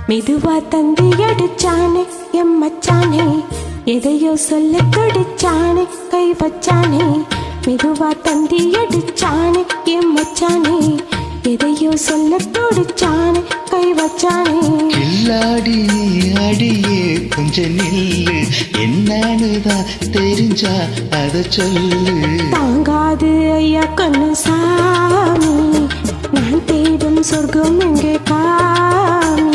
மெதுவா தந்தி அடிச்சானே எம் மச்சானே, எதையோ சொல்ல துடிச்சானே கை வச்சானே. மெதுவா தந்தி அடிச்சானே எம் மச்சானே, எதையோ சொல்ல துடிச்சானே கை வச்சானே. கில்லாடி நீ அடியே கொஞ்சம் நில்லு, என்னன்னுதான் தெரிஞ்சா அத சொல்லு. தாங்காது ஐயா கண்ணு சாமி, நான் தேடும் சொர்க்கம் எங்கே காமி.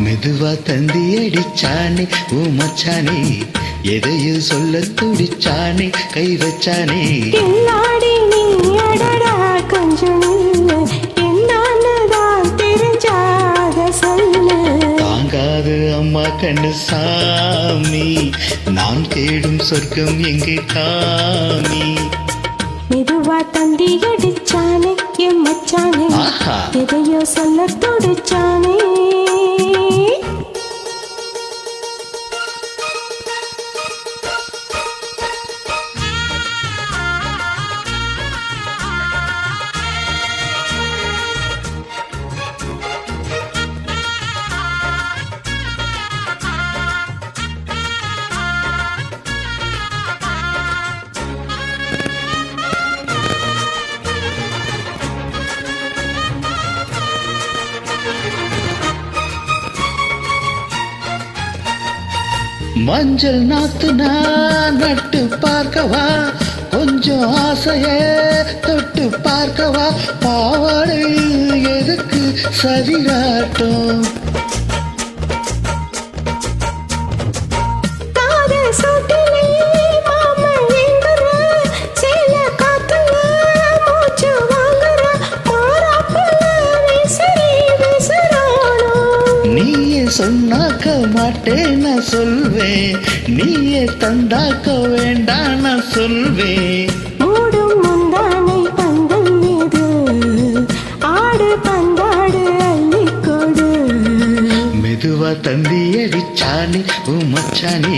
மெதுவா தந்தி அடிச்சானே ஓ மச்சானே, எதையும் சொல்ல துடிச்சானே கை வச்சானே. கில்லாடி நீ அடடா கொஞ்சம் நில்லு, என்னன்னுதான் தெரிஞ்சாத சொல்லு. தாங்காது அம்மா கண்ணு சாமி, நான் தேடும் சொர்க்கம் எங்கே காமி. மெதுவா தந்தி அடிச்சானே என் மச்சானே, எதையோ சொல்ல துடிச்சானே. மஞ்சள் நாத்து நான் நட்டு பார்க்கவா, கொஞ்சம் ஆசைய தொட்டு பார்க்கவா. பாவாடை எதுக்கு சதிராட்டம், சொன்னாக்க மாட்டேன் நான் சொல்வேன், நீயே தந்தாக்க வேண்டாம் நான் சொல்வேன். மூடும் முந்தானை பந்தல் மீது ஆடு பந்தாடு அள்ளிக்கொடு. மெதுவா தந்தி அடிச்சானே ஓ மச்சானே,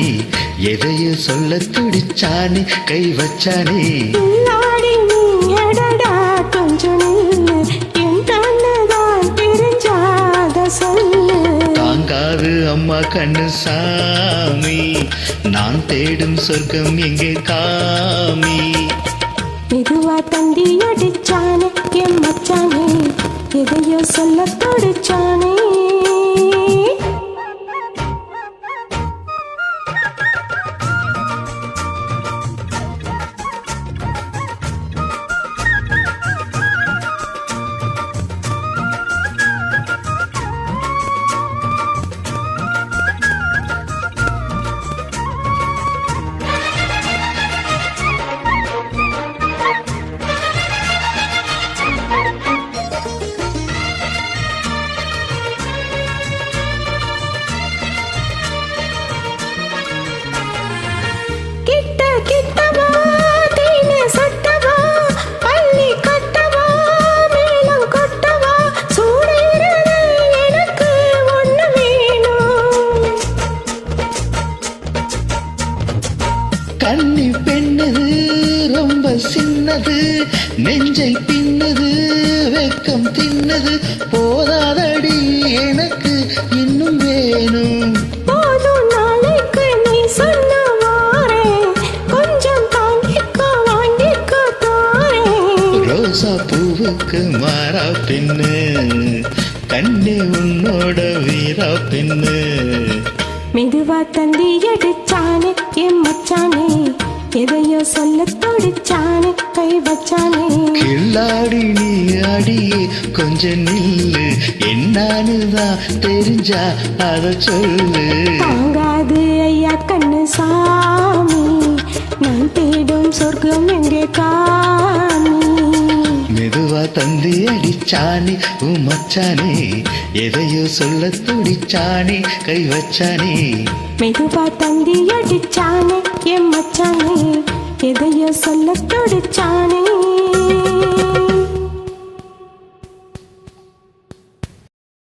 எதையும் சொல்ல துடிச்சானே கை வச்சானே. கில்லாடி நீ அடடா கொஞ்சம் நில்லு, என்னன்னுதான் தெரிஞ்சாத சொல்லு. தாங்காது அம்மா கண்ணு சாமி, நான் தேடும் சொர்க்கம் எங்கே காமி. மெதுவா தந்தி அடிச்சானே என் மச்சானே, எதையோ சொல்ல துடிச்சானே. கண்ணி பெண்ணது ரொம்ப சின்னது, நெஞ்சை பின்னது வெக்கம் தின்னது. போதாதடி எனக்கு இன்னும் வேணும், போதும் நாளைக்கு நீ சொன்ன வாரே, கொஞ்சம் தாங்கிக்கோ வாங்கிக்கோ தாரே. ரோசா பூவுக்கு மாறா பின்னு, கண்ணே உன்னோட வீரா பின்னு. மெதுவா தந்தி அடிச்சானே என் மச்சானே, எதையோ சொல்ல துடிச்சானே கை வச்சானே. கில்லாடி நீ அடியே கொஞ்சம் நில்லு, என்னன்னுதான் தெரிஞ்சா அத சொல்லு. தாங்காது ஐயா கண்ணு சாமி, நான் தேடும் சொர்க்கம் எங்கே காமி. மெதுவா தந்தி அடிச்சானே ஓ மச்சானே, எதையோ சொல்ல துடிச்சானே கை வச்சானே. மெதுவா தந்தி அடிச்சானே என் மச்சானே, எதையோ சொல்ல துடிச்சானே.